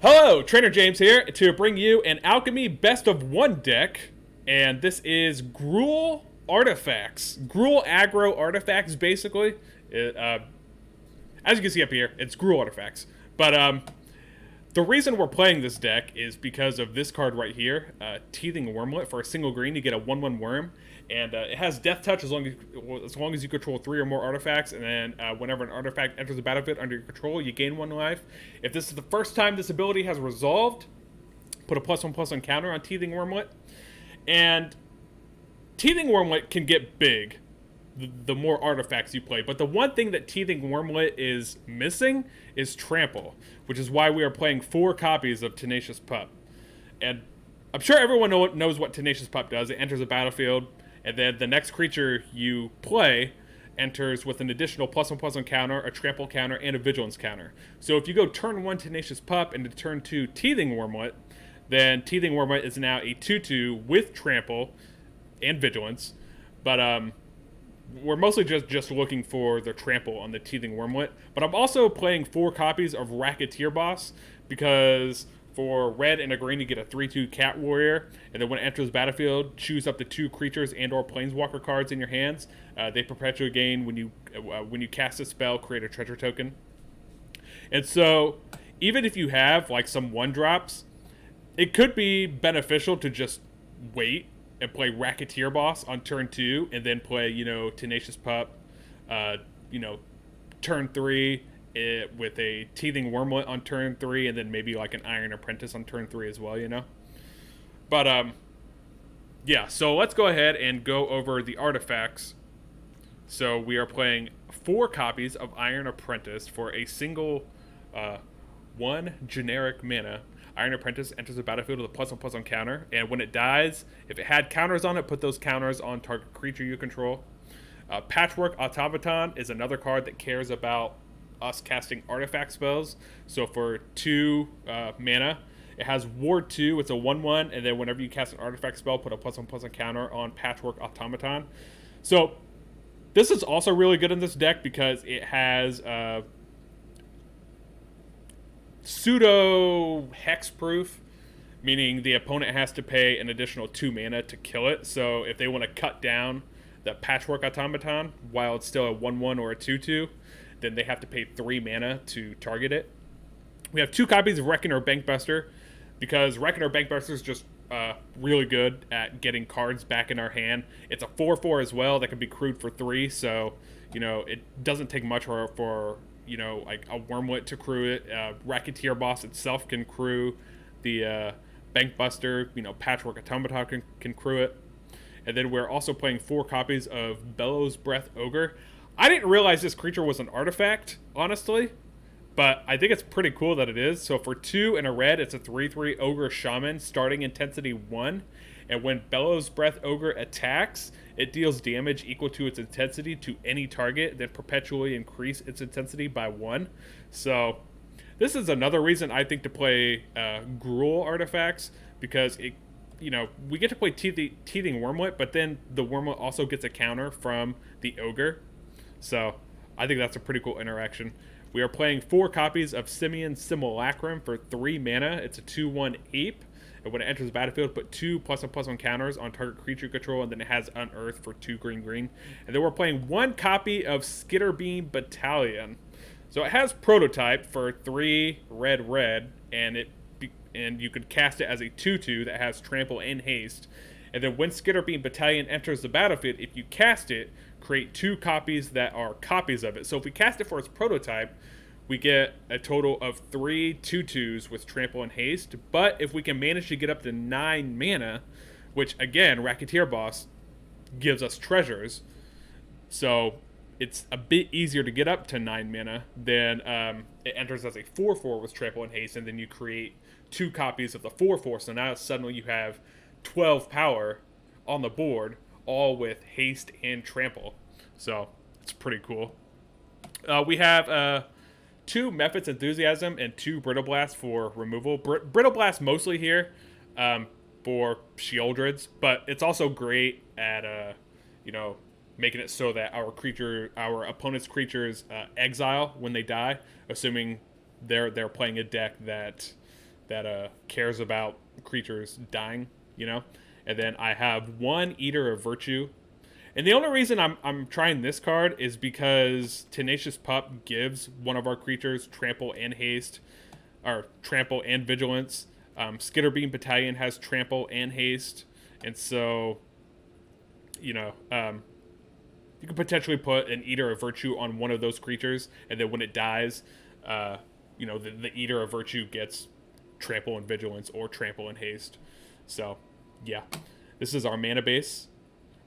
Hello, Trainer James here to bring you an Alchemy Best of One deck, and this is Gruul Artifacts. Gruul Aggro Artifacts, basically. As you can see up here, it's Gruul Artifacts. But the reason we're playing this deck is because of this card right here, Teething Wurmlet. For a single green, you get a 1/1 worm, and it has Death Touch as long as you control 3 or more artifacts, and then whenever an artifact enters the battlefield under your control, you gain 1 life. If this is the first time this ability has resolved, put a +1/+1 counter on Teething Wurmlet, and Teething Wurmlet can get big the more artifacts you play. But the one thing that Teething Wurmlet is missing is Trample, which is why we are playing 4 copies of Tenacious Pup. And I'm sure everyone knows what Tenacious Pup does. It enters a battlefield, and then the next creature you play enters with an additional +1/+1 counter, a Trample counter, and a Vigilance counter. So if you go turn 1 Tenacious Pup into turn 2 Teething Wurmlet, then Teething Wurmlet is now a 2/2 with Trample and Vigilance. But we're mostly just looking for the Trample on the Teething Wurmlet. But I'm also playing 4 copies of Racketeer Boss, because for red and a green you get a 3/2 Cat Warrior, and then when it enters the battlefield, choose up to 2 creatures and or Planeswalker cards in your hands. They perpetually gain when you cast a spell, create a treasure token. And so even if you have like some 1-drops, it could be beneficial to just wait and play Racketeer Boss on turn 2, and then play, Tenacious Pup, turn 3 with a Teething Wurmlet on turn 3, and then maybe like an Iron Apprentice on turn 3 as well, But, yeah, so let's go ahead and go over the artifacts. So we are playing 4 copies of Iron Apprentice for a single 1 generic mana. Iron Apprentice enters the battlefield with a +1/+1 counter, and when it dies, if it had counters on it, put those counters on target creature you control. Patchwork Automaton is another card that cares about us casting artifact spells. So for 2 mana, it has Ward 2, it's a 1/1, and then whenever you cast an artifact spell, put a +1/+1 counter on Patchwork Automaton. So this is also really good in this deck because it has pseudo hexproof, meaning the opponent has to pay an additional 2 mana to kill it. So if they want to cut down the Patchwork Automaton while it's still a 1/1 or a 2/2, then they have to pay 3 mana to target it. We have 2 copies of Reckoner Bankbuster, because Reckoner Bankbuster is just really good at getting cards back in our hand. It's a 4/4 as well that can be crewed for 3, so it doesn't take much for like a Wurmlet to crew it. Racketeer Boss itself can crew the Bankbuster. Patchwork Automaton can crew it. And then we're also playing 4 copies of Bellowsbreath Ogre. I didn't realize this creature was an artifact, honestly, but I think it's pretty cool that it is. So for 2 and a red, it's a 3/3 Ogre Shaman, starting intensity 1. And when Bellowsbreath Ogre attacks, it deals damage equal to its intensity to any target, then perpetually increase its intensity by 1. So this is another reason I think to play Gruul Artifacts, because we get to play Teething Wurmlet, but then the Wurmlet also gets a counter from the Ogre. So I think that's a pretty cool interaction. We are playing 4 copies of Simian Simulacrum for 3 mana. It's a 2/1 ape. And when it enters the battlefield, put 2 +1/+1 counters on target creature control, and then it has Unearth for 2 green. And then we're playing 1 copy of Skitterbeam Battalion. So it has Prototype for 3 red, and you could cast it as a 2/2 that has Trample and Haste. And then when Skitterbeam Battalion enters the battlefield, if you cast it, create 2 copies that are copies of it. So if we cast it for its Prototype, we get a total of 3 2/2s with Trample and Haste. But if we can manage to get up to 9 mana, which again, Racketeer Boss gives us treasures, so it's a bit easier to get up to 9 mana, then it enters as a 4/4 with Trample and Haste, and then you create 2 copies of the 4/4. So now suddenly you have 12 power on the board, all with Haste and Trample. So it's pretty cool. We have 2 Mephit's Enthusiasm and 2 Brittle Blast for removal. Brittle Blast mostly here for Shieldreds, but it's also great at making it so that our opponent's creatures exile when they die, assuming they're playing a deck that that cares about creatures dying, you know? And then I have one Eater of Virtue. And the only reason I'm trying this card is because Tenacious Pup gives one of our creatures trample and haste, or trample and vigilance. Skitterbeam Battalion has trample and haste, and so, you know, you could potentially put an Eater of Virtue on one of those creatures, and then when it dies, you know, the Eater of Virtue gets trample and vigilance or trample and haste. So, yeah, this is our mana base.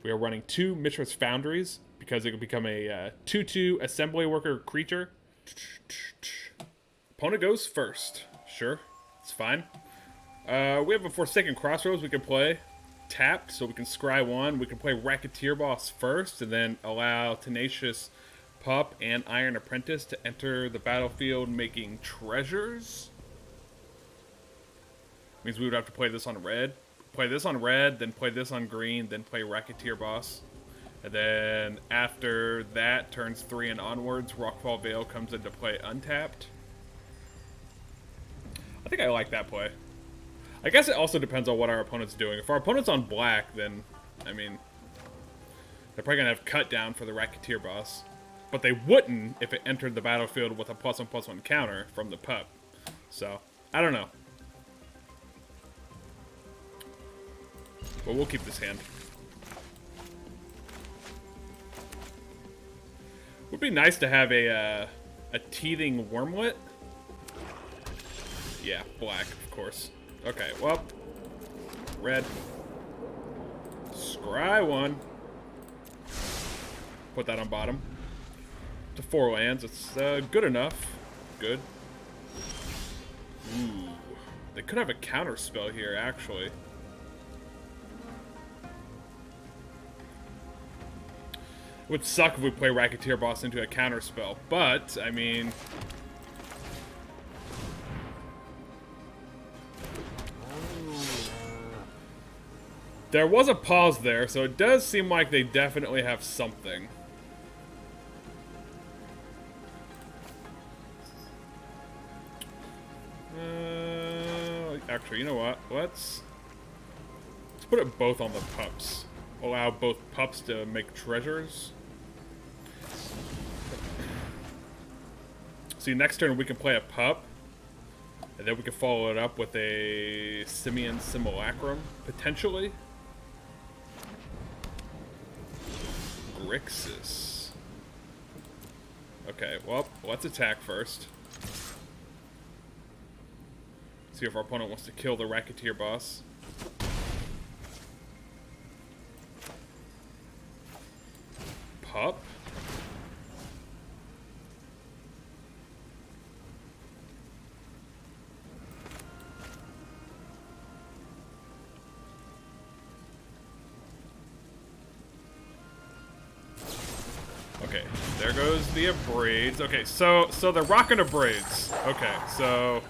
We are running 2 Mishra's Foundries because it can become a 2/2 assembly worker creature. Opponent goes first. Sure, it's fine. We have a Forsaken Crossroads we can play tapped, so we can scry 1. We can play Racketeer Boss first, and then allow Tenacious Pup and Iron Apprentice to enter the battlefield making treasures. Means we would have to play this on red. Play this on red, then play this on green, then play Racketeer Boss. And then after that, turns 3 and onwards, Rockfall Vale comes into play untapped. I think I like that play. I guess it also depends on what our opponent's doing. If our opponent's on black, then, I mean, they're probably going to have cut down for the Racketeer Boss. But they wouldn't if it entered the battlefield with a +1/+1 counter from the pup. So, I don't know. But we'll keep this hand. Would be nice to have a Teething Wurmlet. Yeah, black, of course. Okay, well, red. Scry 1. Put that on bottom. To 4 lands. It's good enough. Good. Ooh. They could have a counter spell here, actually. It would suck if we play Racketeer Boss into a counter spell, but, I mean... There was a pause there, so it does seem like they definitely have something. Actually, you know what? Let's put it both on the pups. Allow both pups to make treasures. See, next turn we can play a pup, and then we can follow it up with a Simian Simulacrum, potentially. Grixis. Okay, well, let's attack first. See if our opponent wants to kill the Racketeer Boss. Pup. Okay, there goes the Abrades. Okay, so the Reckoner Braids. Okay, so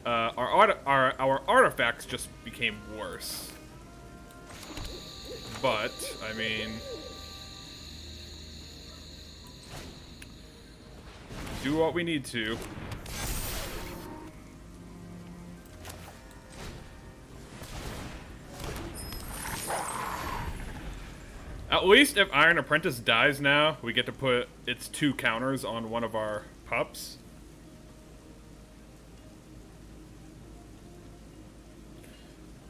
our artifacts just became worse. But I mean, do what we need to. At least if Iron Apprentice dies now, we get to put its 2 counters on one of our pups.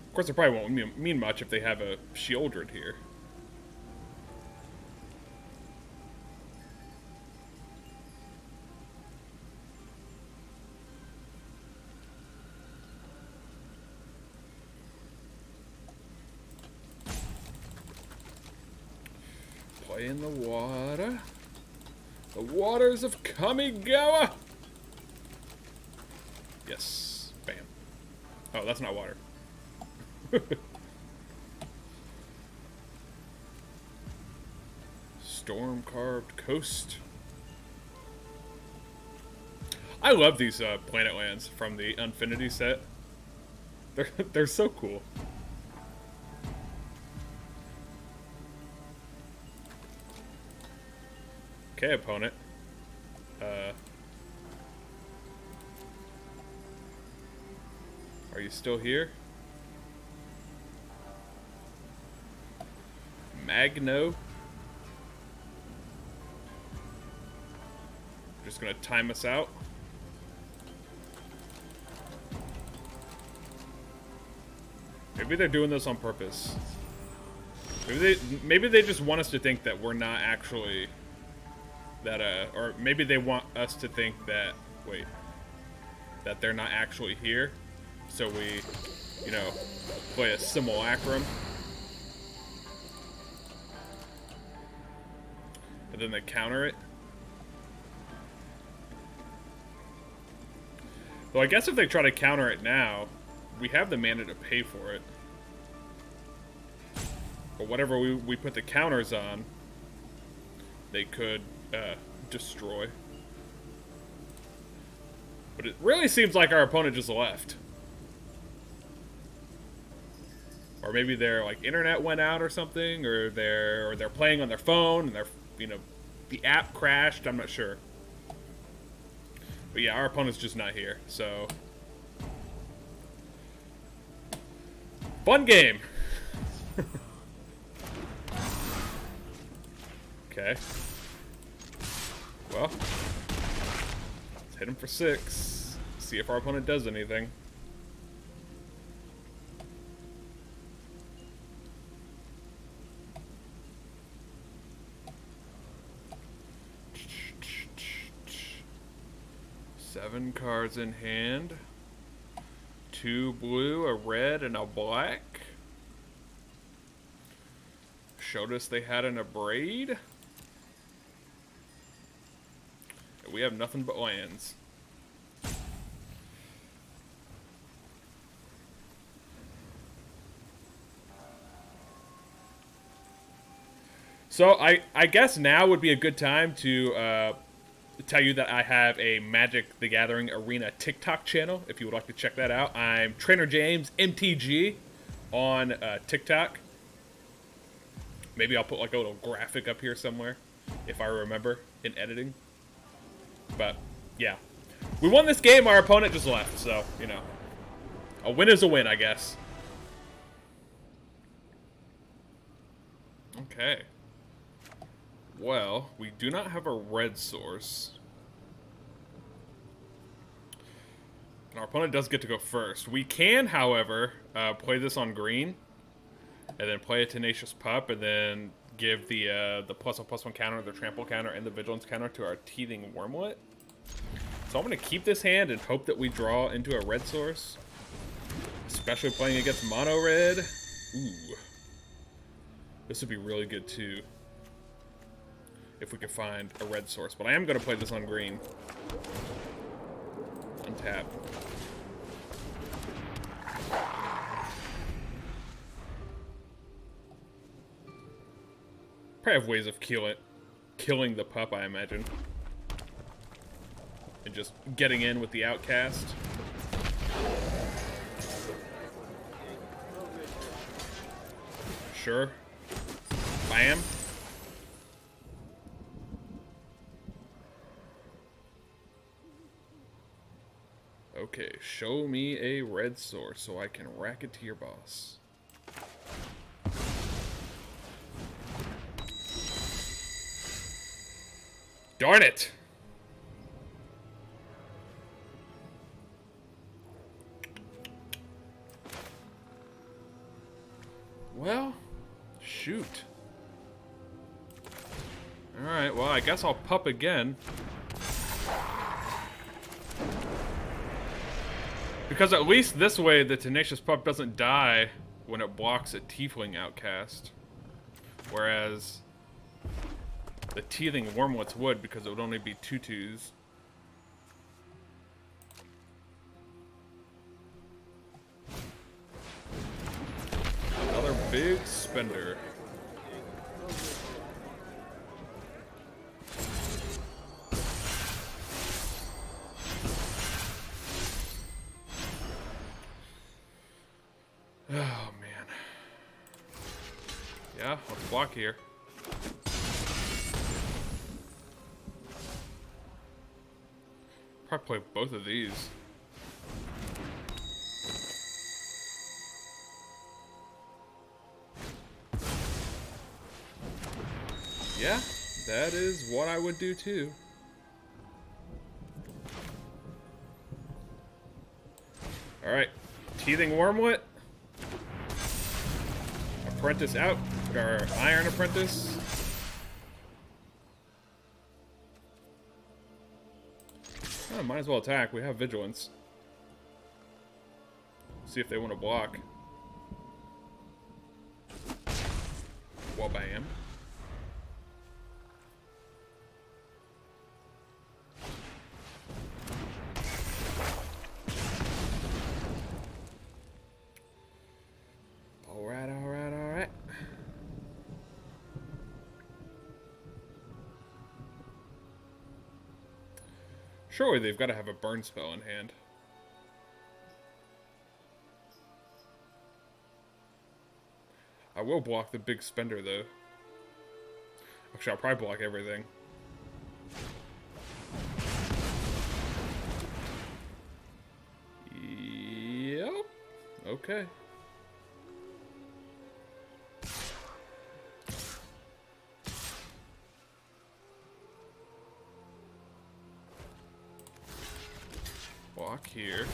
Of course, it probably won't mean much if they have a Shieldred here. Play in the water. The waters of Kamigawa! Yes. Bam. Oh, that's not water. Storm-carved coast. I love these planet lands from the Infinity set. They're so cool. Okay, opponent. Are you still here? Magno. Just gonna time us out. Maybe they're doing this on purpose. Maybe they just want us to think that we're not actually that or maybe they want us to think that that they're not actually here. So we, you know, play a simulacrum. And then they counter it. Though I guess if they try to counter it now, we have the mana to pay for it. But whatever we put the counters on, they could destroy. But it really seems like our opponent just left. Or maybe their like internet went out or something, or they're playing on their phone and their, you know, the app crashed. I'm not sure. But yeah, our opponent's just not here. So fun game. Okay. Well, let's hit him for 6. See if our opponent does anything. Seven cards in hand. 2 blue, a red, and a black. Showed us they had an Abrade. We have nothing but lands. So I guess now would be a good time to tell you that I have a Magic the Gathering Arena TikTok channel, if you would like to check that out. I'm Trainer James MTG on TikTok. Maybe I'll put like a little graphic up here somewhere, if I remember, in editing. But, yeah. We won this game, our opponent just left, so, you know. A win is a win, I guess. Okay. Well, we do not have a red source. And our opponent does get to go first. We can, however, play this on green. And then play a Tenacious Pup, and then give the +1/+1 counter, the trample counter, and the vigilance counter to our Teething Wurmlet. So I'm going to keep this hand and hope that we draw into a red source. Especially playing against mono red. Ooh. This would be really good too, if we could find a red source. But I am going to play this on green. Untap. Probably have ways of killing the pup, I imagine. And just getting in with the outcast. Sure. Bam. Okay, show me a red source so I can Racketeer Boss. Darn it! Well, shoot. Alright, well, I guess I'll pup again. Because at least this way, the Tenacious Pup doesn't die when it blocks a Tiefling outcast. Whereas the Teething Wurmlets would, because it would only be 2/2s. Another big spender. Oh, man. Yeah, let's block here. Probably play both of these. Yeah, that is what I would do too. Alright, Teething Wurmlet. Apprentice out. Put our Iron Apprentice. Oh, might as well attack. We have Vigilance. See if they want to block. Well, bam. Alright, alright, alright. Surely they've got to have a burn spell in hand. I will block the big spender, though. Actually, I'll probably block everything. Yep. Okay. Block here.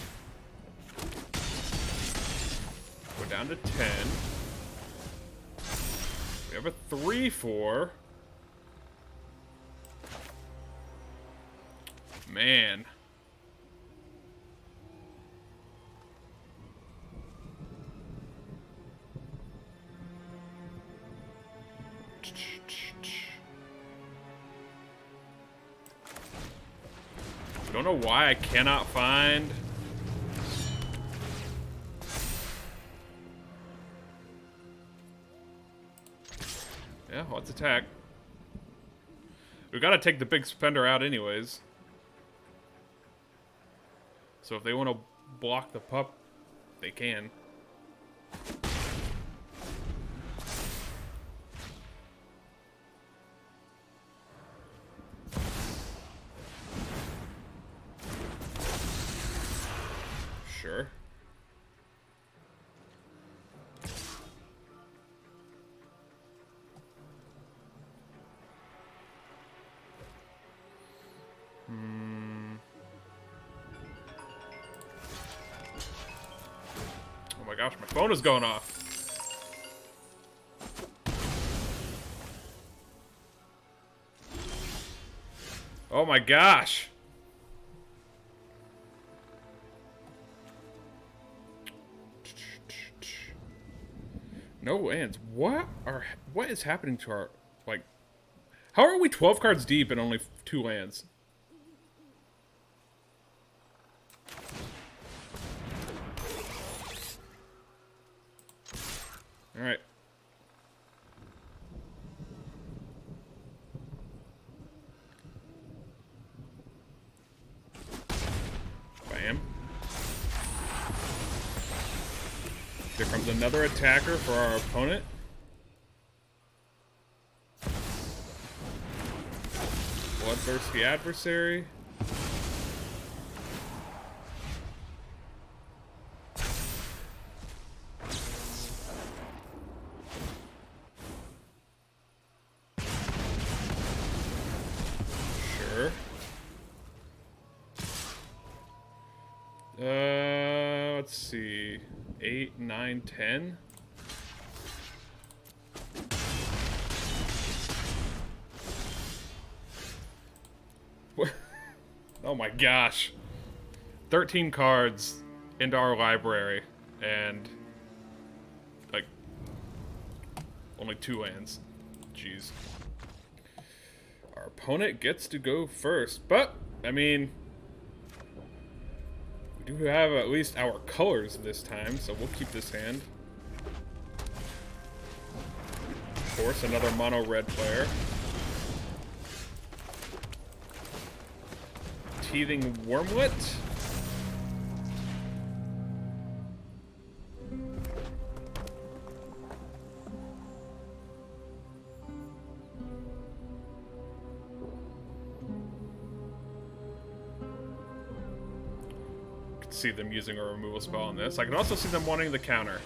Go down to 10. We have a 3/4. Man. I don't know why I cannot find... Yeah, let's attack. We gotta take the big spender out anyways. So if they want to block the pup, they can. Sure. Oh my gosh, my phone is going off. Oh my gosh. No lands. What is happening to our, like, how are we 12 cards deep and only 2 lands? All right. Bam. Here comes another attacker for our opponent. Bloodthirsty adversary. Sure. Let's see. 8, 9, 10. Oh my gosh. 13 cards into our library and like only 2 lands. Jeez. Our opponent gets to go first, but I mean, we do have at least our colors this time, so we'll keep this hand. Of course, another mono red player. Teething Wurmlet. Could see them using a removal spell on this. I can also see them wanting the counter.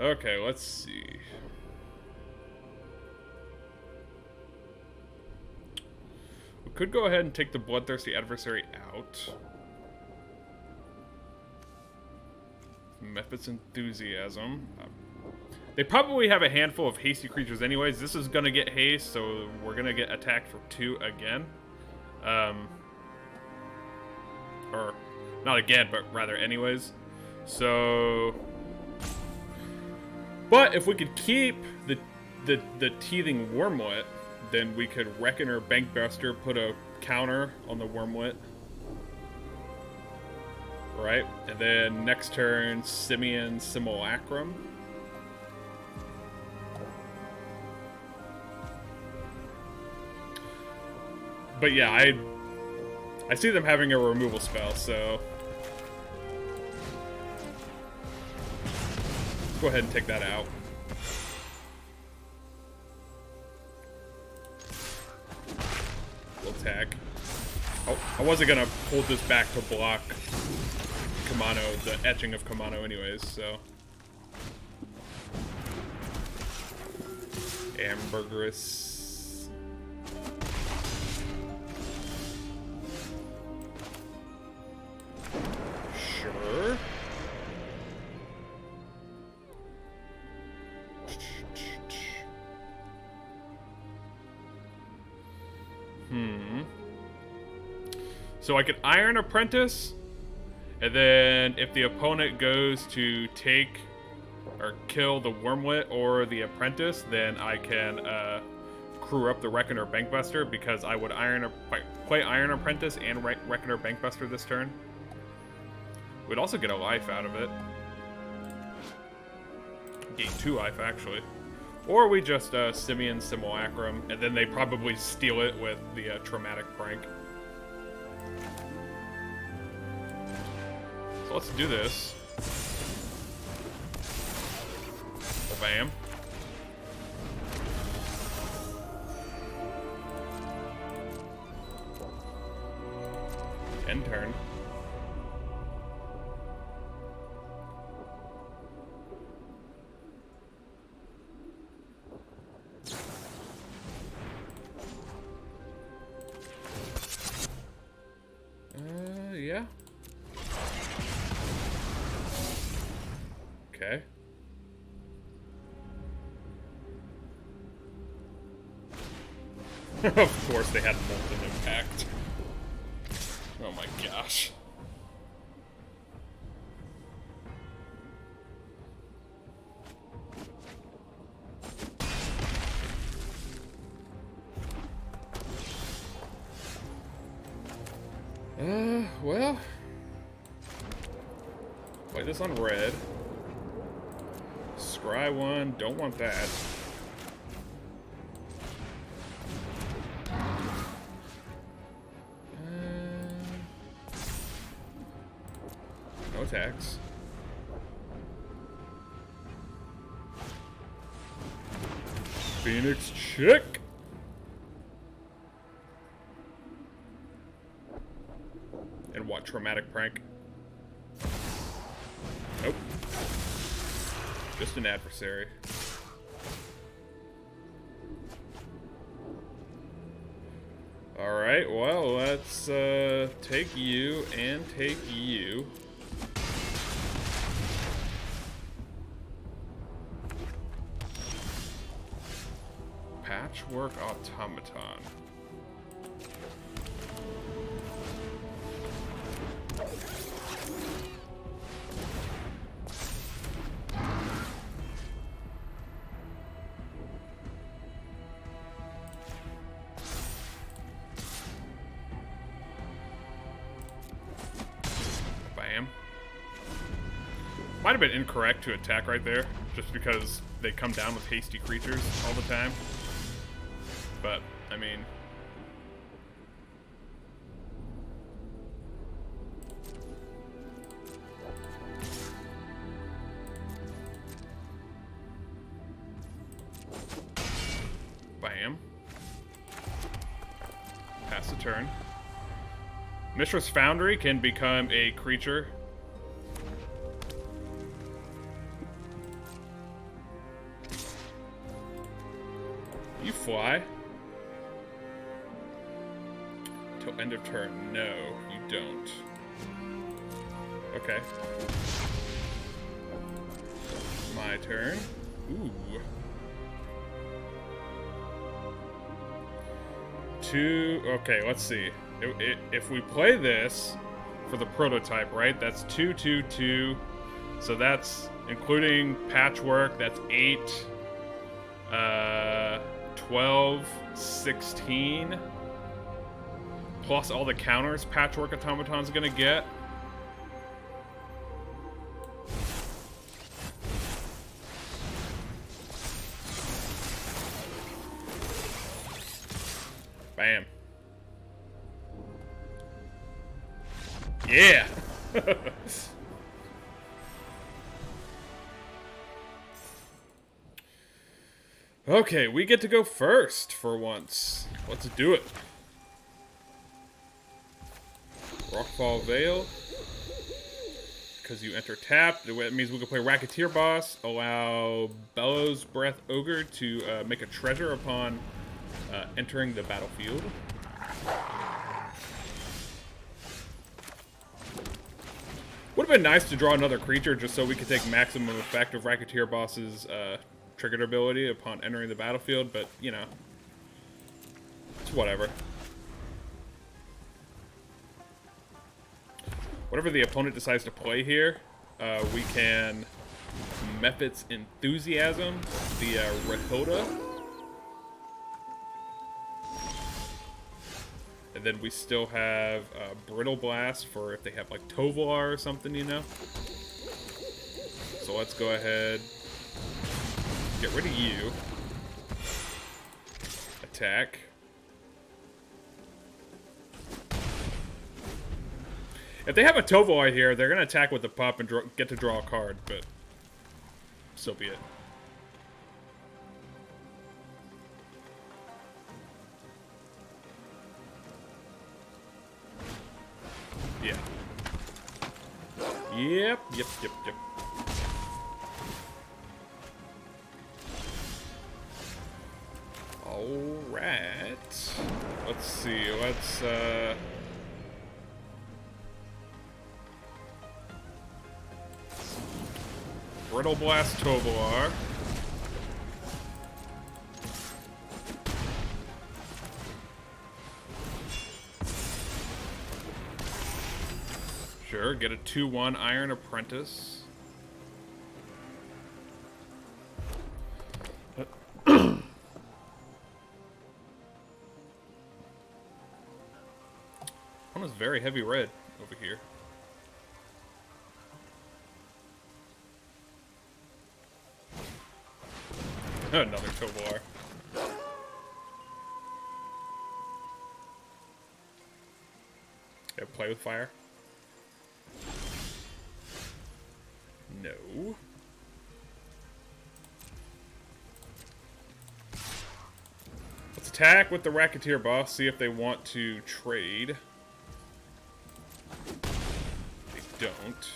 Okay, let's see. We could go ahead and take the Bloodthirsty Adversary out. Mephit's Enthusiasm. They probably have a handful of hasty creatures anyways. This is going to get haste, so we're going to get attacked for 2 again. Or, not again, but rather anyways. So... But if we could keep the Teething Wurmlet, then we could Reckoner Bankbuster, put a counter on the Wurmlet. Right? And then next turn, Simian Simulacrum. But yeah, I see them having a removal spell, so... Let's go ahead and take that out. We'll attack. Oh, I wasn't gonna hold this back to block Kamano, the etching of Kamano anyways, so... Ambergris. Sure. So I could Iron Apprentice, and then if the opponent goes to take or kill the Wurmlet or the Apprentice, then I can crew up the Reckoner Bankbuster, because I would play Iron Apprentice and Reckoner Bankbuster this turn. We'd also get a life out of it. Gain 2 life, actually. Or we just Simian Simulacrum, and then they probably steal it with the Traumatic Prank. So let's do this. Bam. End turn. Yeah. Okay. Of course they had Molten Impact. Oh my gosh. Well, play this on red. Scry 1, don't want that. No attacks. Phoenix check. And what, Traumatic Prank? Nope. Just an adversary. Alright, well, let's take you and take you. Patchwork Automaton. Bam. Might have been incorrect to attack right there, just because they come down with hasty creatures all the time. But, I mean... Bam. Pass the turn. Mishra's Foundry can become a creature. You fly. Till end of turn. No, you don't. Okay. My turn. Ooh. 2. Okay, let's see. If we play this for the prototype, right? That's 2, 2, 2. So that's including Patchwork. That's 8, 12, 16. Plus all the counters Patchwork Automaton's gonna get. Bam. Yeah! Okay, we get to go first for once. Let's do it. Rockfall Vale. Because you enter tapped, it means we can play Racketeer Boss, allow Bellowsbreath Ogre to make a treasure upon entering the battlefield. Would have been nice to draw another creature just so we could take maximum effect of Racketeer Boss's triggered ability upon entering the battlefield, but, you know, it's whatever. Whatever the opponent decides to play here, we can Mephit's Enthusiasm, the Rehota. And then we still have Brittle Blast for if they have like Tovolar or something, you know? So let's go ahead, get rid of you. Attack. If they have a Tovolar here, they're going to attack with the pup and get to draw a card, but so be it. Yeah. Yep. Alright. Let's see, let's, Brittle Blast Tovolar. Sure, get a 2/1 Iron Apprentice. One is very heavy red over here. Another Tovolar. Yeah, play with fire. No. Let's attack with the Racketeer Boss, see if they want to trade. They don't.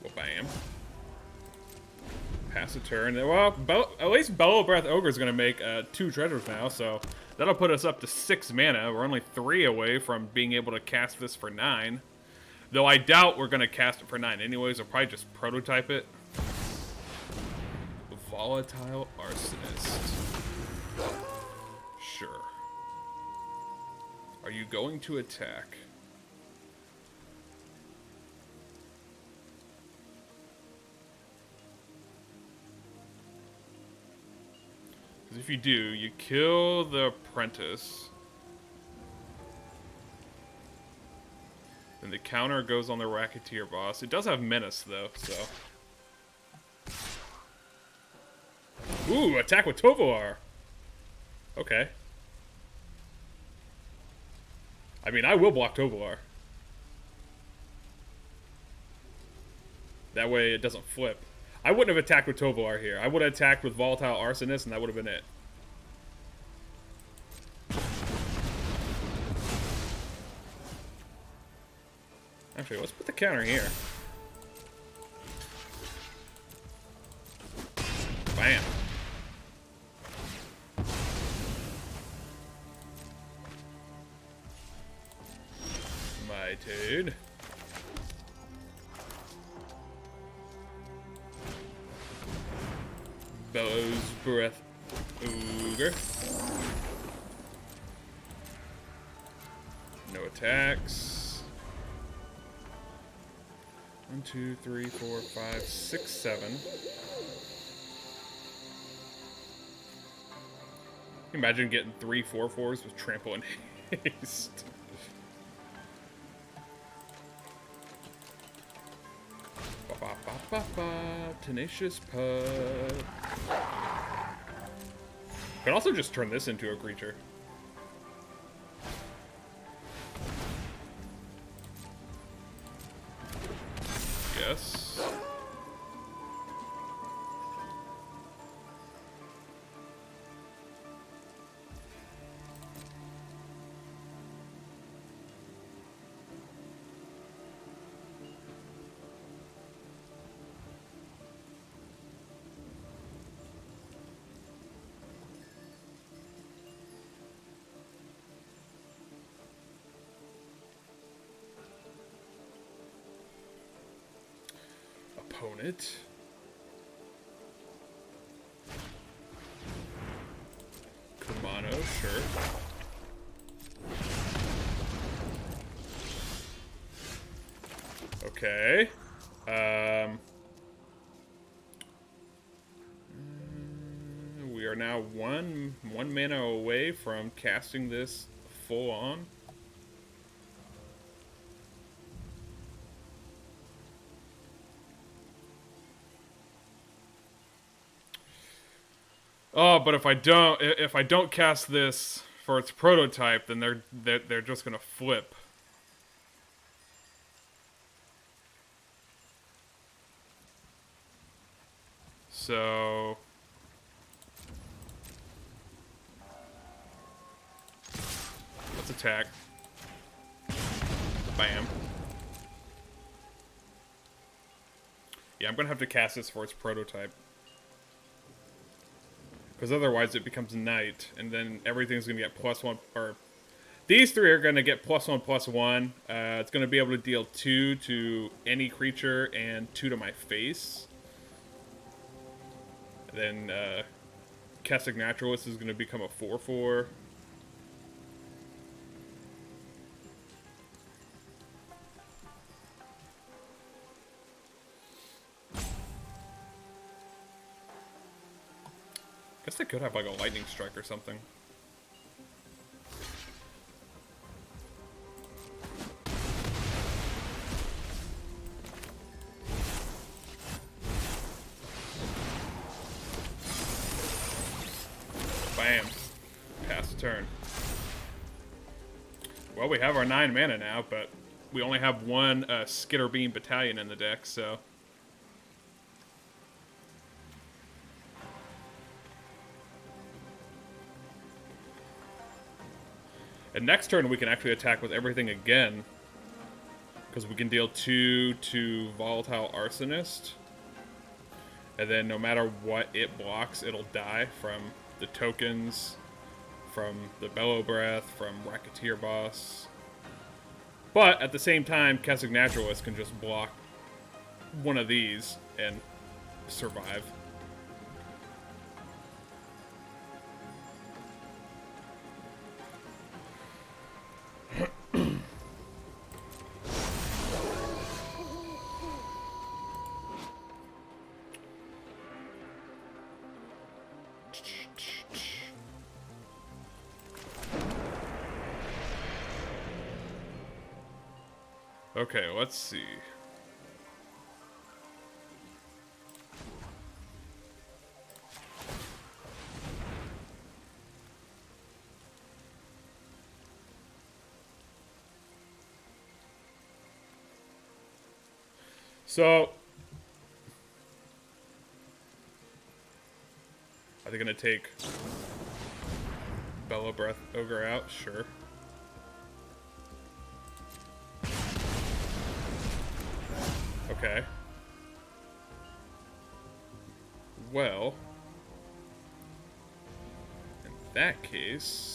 Well, bam. Pass a turn. Well, at least Bellowsbreath Ogre is going to make 2 treasures now, so that'll put us up to 6 mana. We're only 3 away from being able to cast this for 9. Though I doubt we're going to cast it for 9 anyways. We'll probably just prototype it. Volatile Arsonist. Sure. Are you going to attack? Because if you do, you kill the Apprentice. Then the counter goes on the Racketeer Boss. It does have Menace, though, so... Ooh, attack with Tovolar! Okay. I mean, I will block Tovolar. That way it doesn't flip. I wouldn't have attacked with Tovolar here. I would have attacked with Volatile Arsonist, and that would have been it. Actually, let's put the counter here. Bam. My turn. Bellowsbreath Ogre. No attacks. 1, 2, 3, 4, 5, 6, 7. Can you imagine getting 3 4/4s with trample and haste? Tenacious Pup. Could also just turn this into a creature. Yes. Opponent. Kumano, sure. Okay. We are now one mana away from casting this full on. Oh, but if I don't cast this for its prototype, then they're just gonna flip. So let's attack. Bam. Yeah, I'm gonna have to cast this for its prototype. Because otherwise it becomes night, and then everything's going to get +1, or these three are going to get +1/+1. It's going to be able to deal 2 to any creature and 2 to my face. And then Kessig Naturalist is going to become a 4/4. I guess they could have like a lightning strike or something. Bam. Pass the turn. Well, we have our 9 mana now, but we only have one Skitterbeam Battalion in the deck, so... And next turn we can actually attack with everything again. Because we can deal 2 to Volatile Arsonist. And then no matter what it blocks, it'll die from the tokens, from the Bellowsbreath, from Racketeer Boss. But at the same time, Kessig Naturalist can just block one of these and survive. Okay, let's see. So, are they gonna take Bellowsbreath Ogre out? Sure. Okay. Well, that case...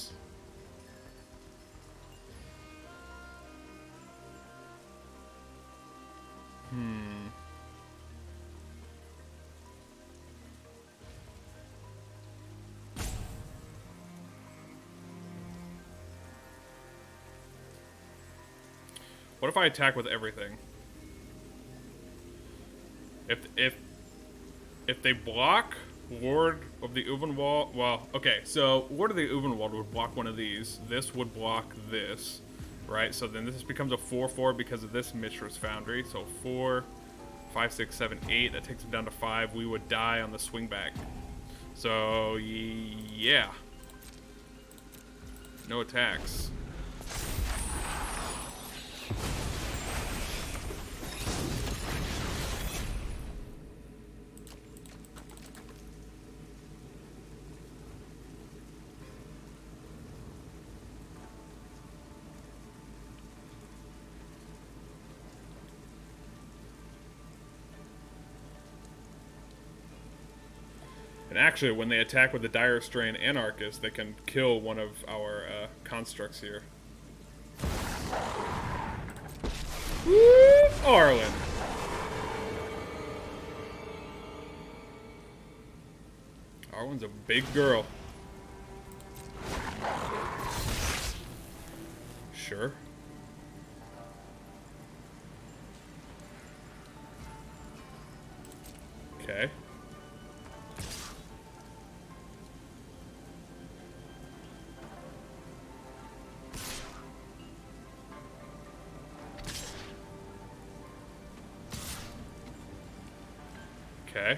What if I attack with everything? If they block, Lord of the Uvenwald... Well, okay, so Lord of the Uvenwald would block one of these. This would block this, right? So then this becomes a 4/4 because of this Mishra's Foundry. So 4, 5, 6, 7, 8. That takes it down to 5. We would die on the swing back. So, yeah. No attacks. And actually, when they attack with the Dire Strain Anarchist, they can kill one of our constructs here. Woo! Arlen! Arlen's a big girl. Sure. Okay. Okay.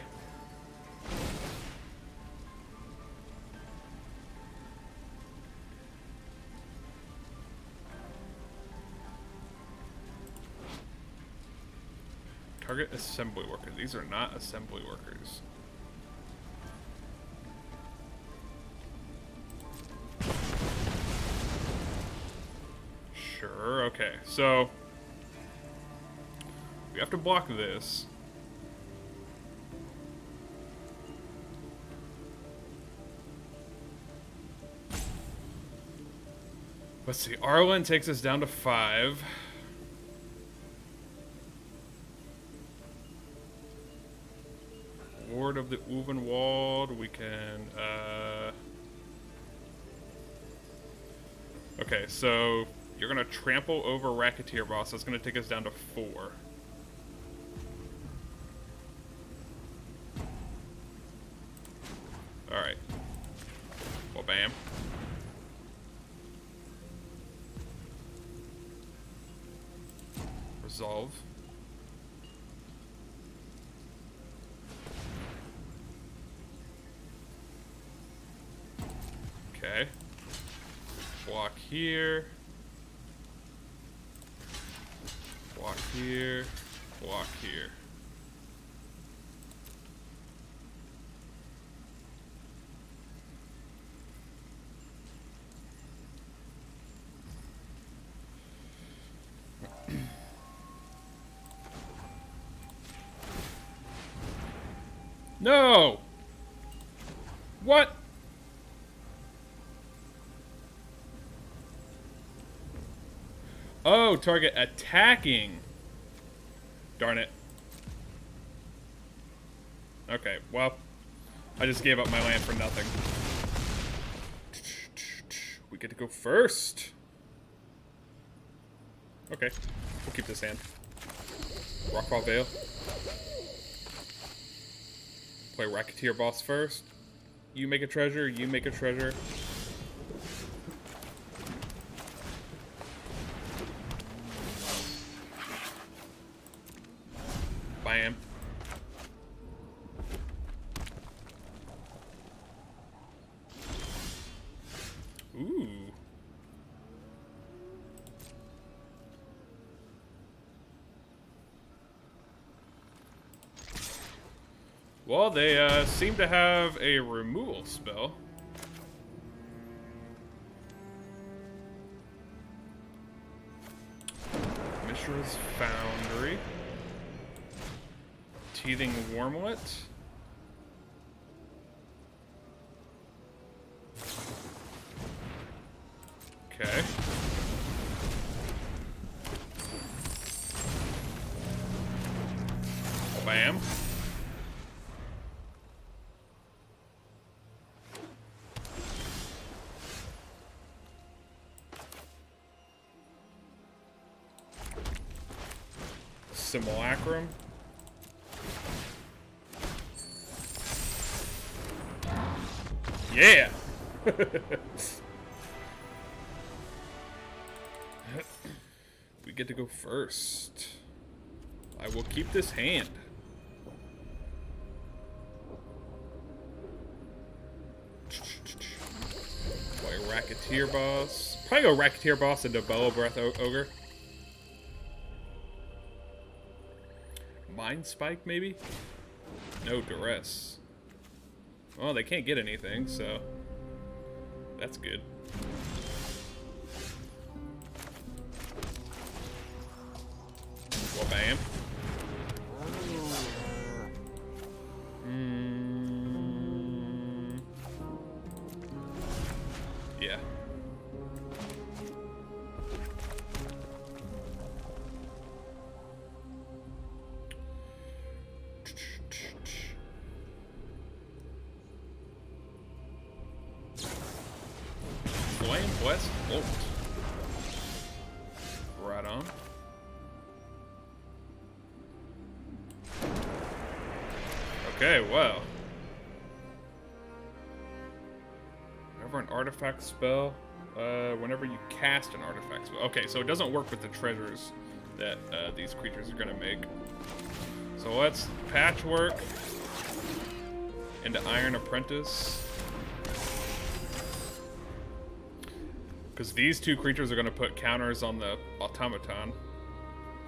Target assembly worker. These are not assembly workers. Sure, okay. So we have to block this. Let's see, Arlen takes us down to 5. Lord of the Uvenwald, we can, Okay, so you're gonna trample over Racketeer Boss. That's gonna take us down to 4. Alright. Well, bam. Resolve. Okay. Block here. Block here. Block here. No! What? Oh, target attacking. Darn it. Okay, well, I just gave up my land for nothing. We get to go first. Okay, we'll keep this hand. Rockfall Vale. Play Racketeer Boss first. You make a treasure, you make a treasure. Bam. Ooh. Well, they seem to have a removal spell. Mishra's Foundry. Teething Wurmlet. Simulacrum. Yeah! We get to go first. I will keep this hand. Play Racketeer Boss. Probably go Racketeer Boss into Bellowsbreath Ogre. Mind Spike, maybe? No Duress. Well, they can't get anything, so that's good. Well, bam. Yeah. Flame Blessed Bolt. Right on. Okay, well. Whenever an artifact spell, whenever you cast an artifact spell. Okay, so it doesn't work with the treasures that these creatures are going to make. So let's Patchwork into Iron Apprentice. Because these two creatures are going to put counters on the Automaton.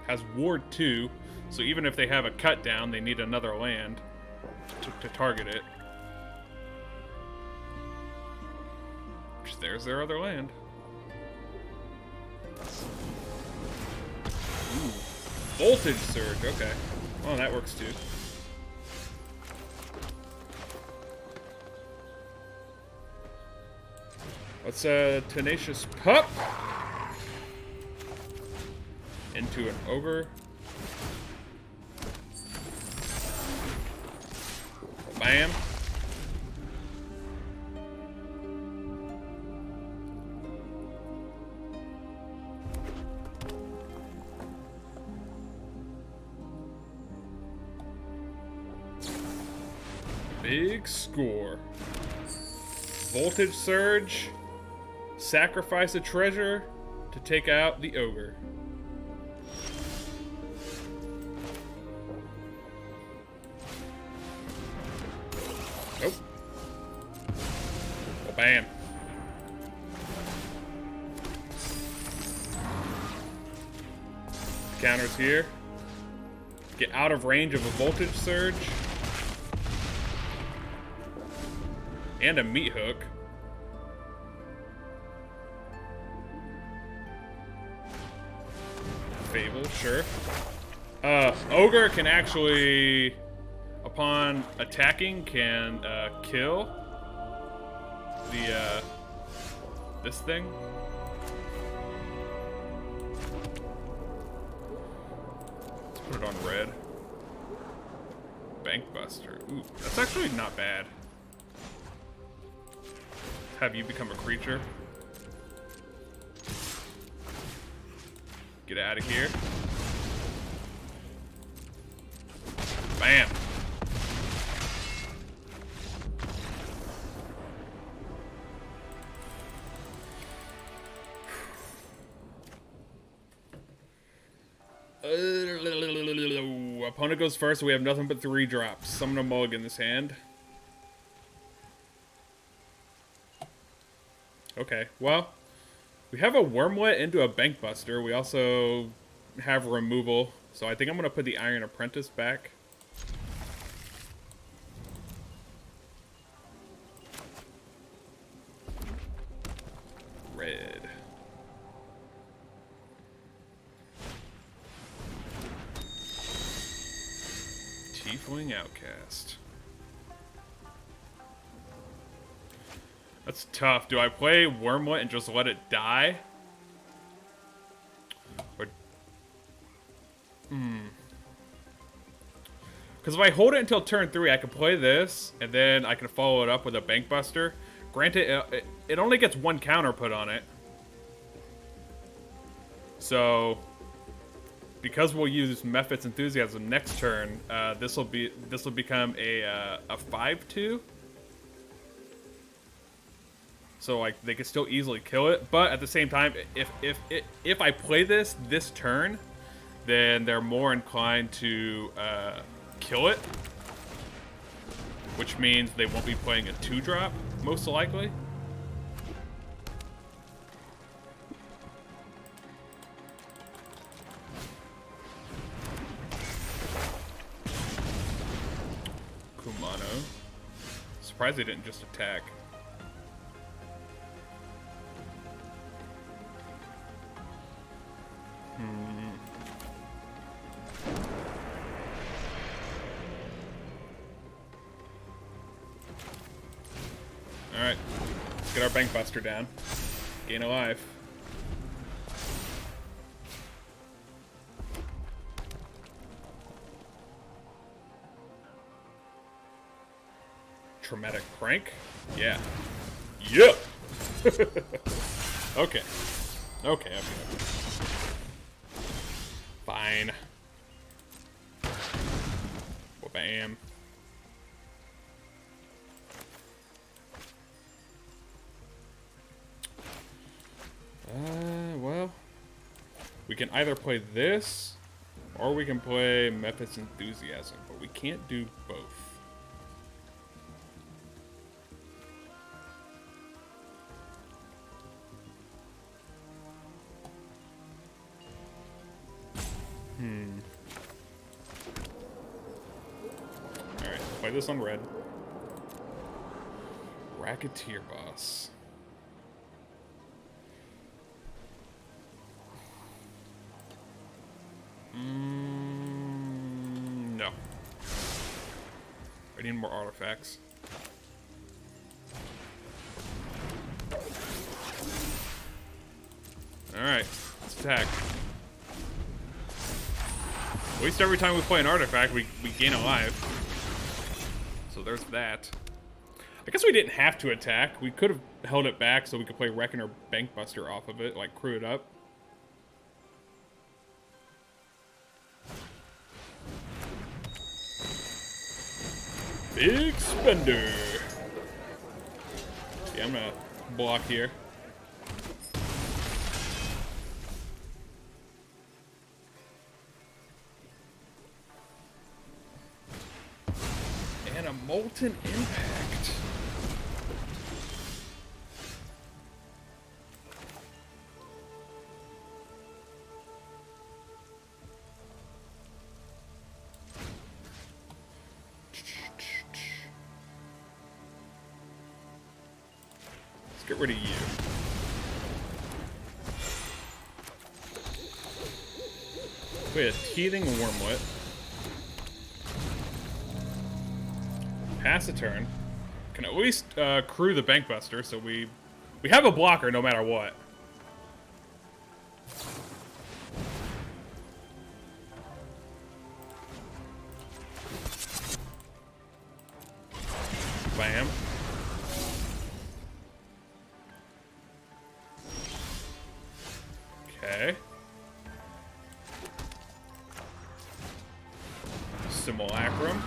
Has Ward 2, so even if they have a cut down, they need another land to target it. Which, there's their other land. Ooh. Voltage Surge, okay. Well, that works too. Let's Tenacious Pup into an Ogre. Bam. Big score. Voltage Surge. Sacrifice a treasure to take out the Ogre. Nope. Well, bam. Counters here. Get out of range of a Voltage Surge. And a Meat Hook. Fable, sure. Ogre can actually, upon attacking, can kill the this thing. Let's put it on red. Bankbuster. Ooh, that's actually not bad. Have you become a creature? Get out of here. Bam. Opponent goes first, so we have nothing but 3 drops. Summon a mulligan in this hand. Okay, well, we have a Wurmlet into a Bankbuster. We also have removal, so I think I'm going to put the Iron Apprentice back. Red. Tiefling Outcast. That's tough. Do I play Wurmlet and just let it die? Or... Because if I hold it until turn 3, I can play this, and then I can follow it up with a Bankbuster. Granted, it only gets 1 counter put on it. So... because we'll use Mephit's Enthusiasm next turn, this will become a 5/2. So like they could still easily kill it, but at the same time, if I play this turn, then they're more inclined to kill it, which means they won't be playing a 2-drop most likely. Kumano. Surprised they didn't just attack. Alright, let's get our Bankbuster down. Gain a life. Traumatic Prank? Yeah. Yeah! Okay. Okay. Fine. Well, bam. Well, we can either play this, or we can play Mephit's Enthusiasm, but we can't do both. Alright, play this on red. Racketeer Boss. No. I need more artifacts. Alright, let's attack. At least every time we play an artifact, we gain a life. So there's that. I guess we didn't have to attack. We could have held it back so we could play Reckoner Bankbuster off of it, like crew it up. Big spender. Yeah, I'm gonna block here. And a Molten Impact. Get rid of you. We have Teething Wurmlet. Pass a turn. Can at least crew the Bankbuster, so we have a blocker no matter what. Bam. Okay. Simulacrum.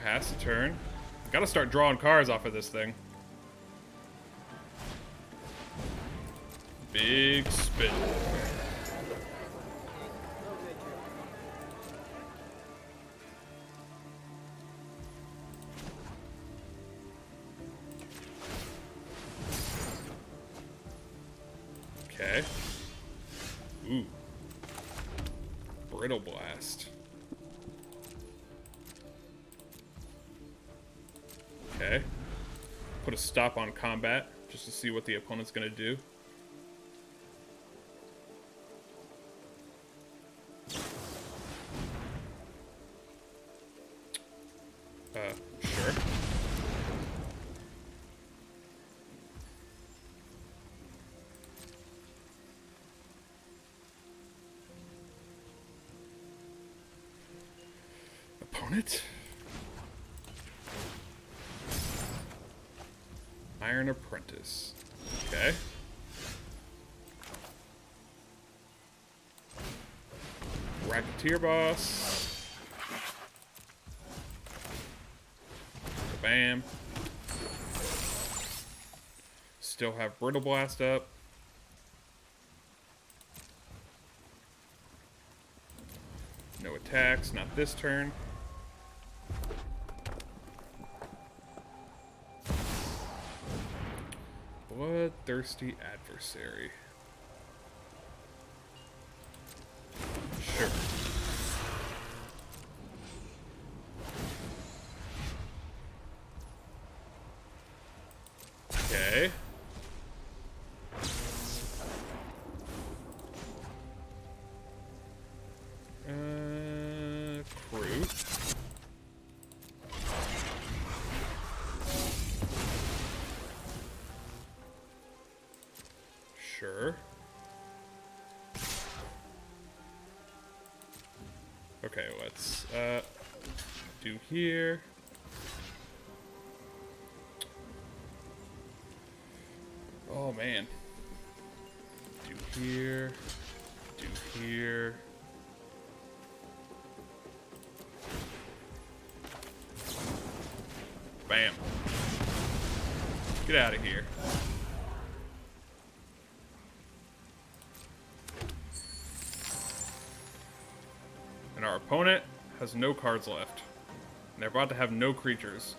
Pass the turn. Gotta start drawing cards off of this thing. Big spin. Okay. Ooh. Brittle Blast. Okay. Put a stop on combat just to see what the opponent's gonna do. Sure. Opponent? Iron Apprentice. Okay. Racketeer Boss. Bam. Still have Brittle Blast up. No attacks, not this turn. Bloodthirsty Adversary. Sure. Okay. Crew. Sure. Okay, let's do here. Oh man. Do here. Do here. Bam. Get out of here. And our opponent has no cards left. And they're about to have no creatures.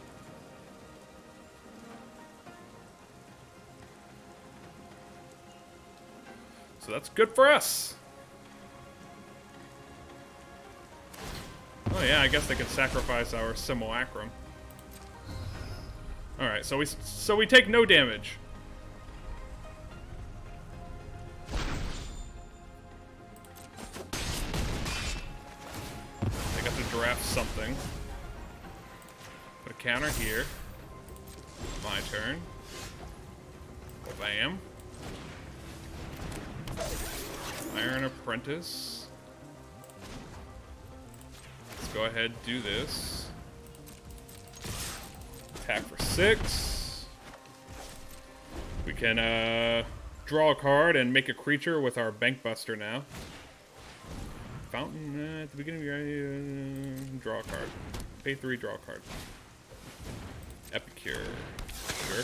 So that's good for us. Oh yeah, I guess they could sacrifice our Simulacrum. All right, so we take no damage. I got to draft something. Put a counter here. My turn. Bam. Iron Apprentice. Let's go ahead and do this. Attack for 6. We can draw a card and make a creature with our Bankbuster now. Fountain at the beginning of your draw a card. Pay 3, draw a card. Epicure. Sure.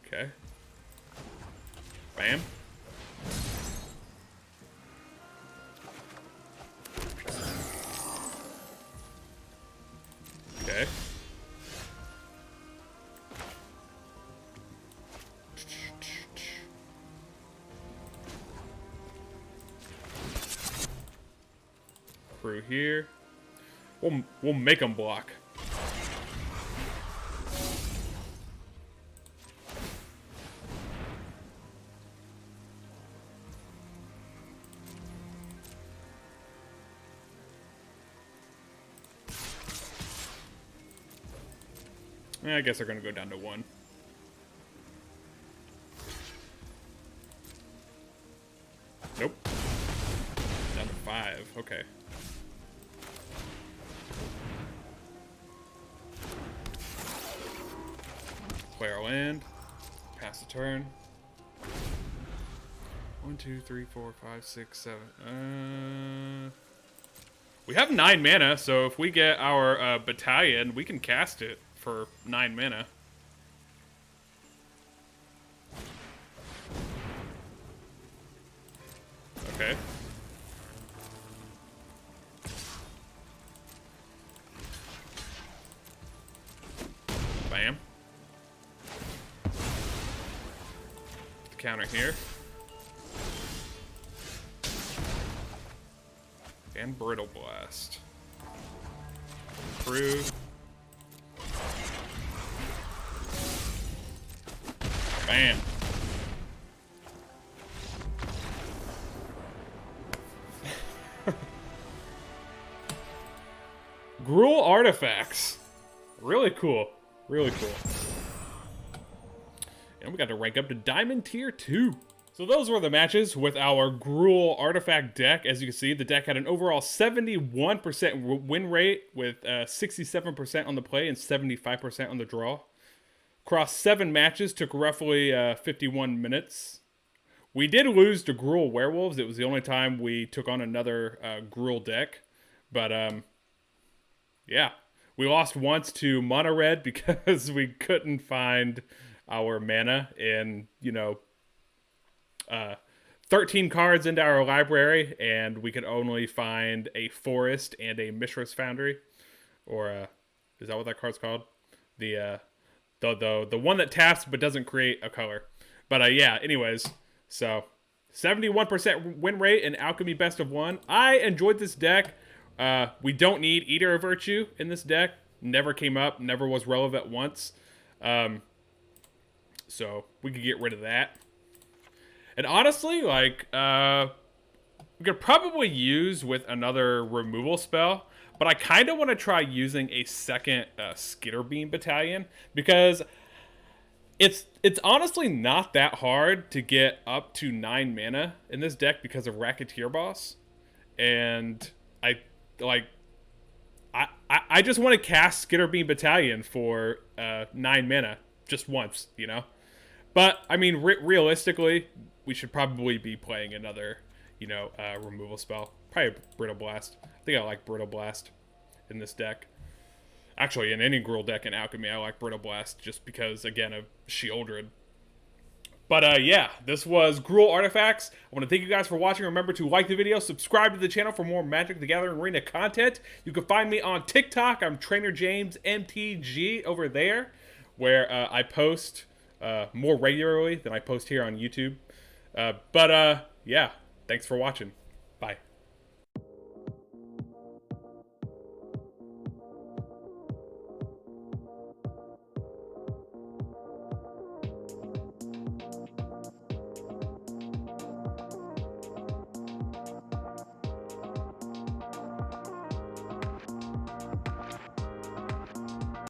Okay. Bam. Okay. Crew here. We'll make them block. I guess they're going to go down to 1. Nope. Down to 5. Okay. Play our land. Pass the turn. 1, 2, 3, 4, 5, 6, 7. We have 9 mana, so if we get our battalion, we can cast it for 9 mana. Okay. Bam. The counter here. And Brittle Blast. Crew. Bam. Gruul Artifacts. Really cool. Really cool. And we got to rank up to Diamond Tier 2. So those were the matches with our Gruul Artifact deck. As you can see, the deck had an overall 71% win rate with 67% on the play and 75% on the draw. Across 7 matches, took roughly 51 minutes. We did lose to Gruul Werewolves. It was the only time we took on another Gruul deck. But, yeah. We lost once to Mono Red because we couldn't find our mana in, 13 cards into our library, and we could only find a Forest and a Mishra's Foundry. Or, is that what that card's called? The one that taps but doesn't create a color. But, yeah, anyways... So, 71% win rate in Alchemy Best of 1. I enjoyed this deck. We don't need Eater of Virtue in this deck. Never came up, never was relevant once. So, we could get rid of that. And honestly, like, we could probably use with another removal spell. But I kind of want to try using a second Skitterbeam Battalion. Because... It's honestly not that hard to get up to 9 mana in this deck because of Racketeer Boss. And I just want to cast Skitterbeam Battalion for 9 mana just once, But, I mean, realistically, we should probably be playing another, removal spell. Probably Brittle Blast. I think I like Brittle Blast in this deck. Actually, in any Gruul deck in Alchemy, I like Brittle Blast just because, again, of Shieldred. But, yeah, this was Gruul Artifacts. I want to thank you guys for watching. Remember to like the video, subscribe to the channel for more Magic the Gathering Arena content. You can find me on TikTok. I'm Trainer James MTG over there, where I post more regularly than I post here on YouTube. Yeah, thanks for watching. Bye.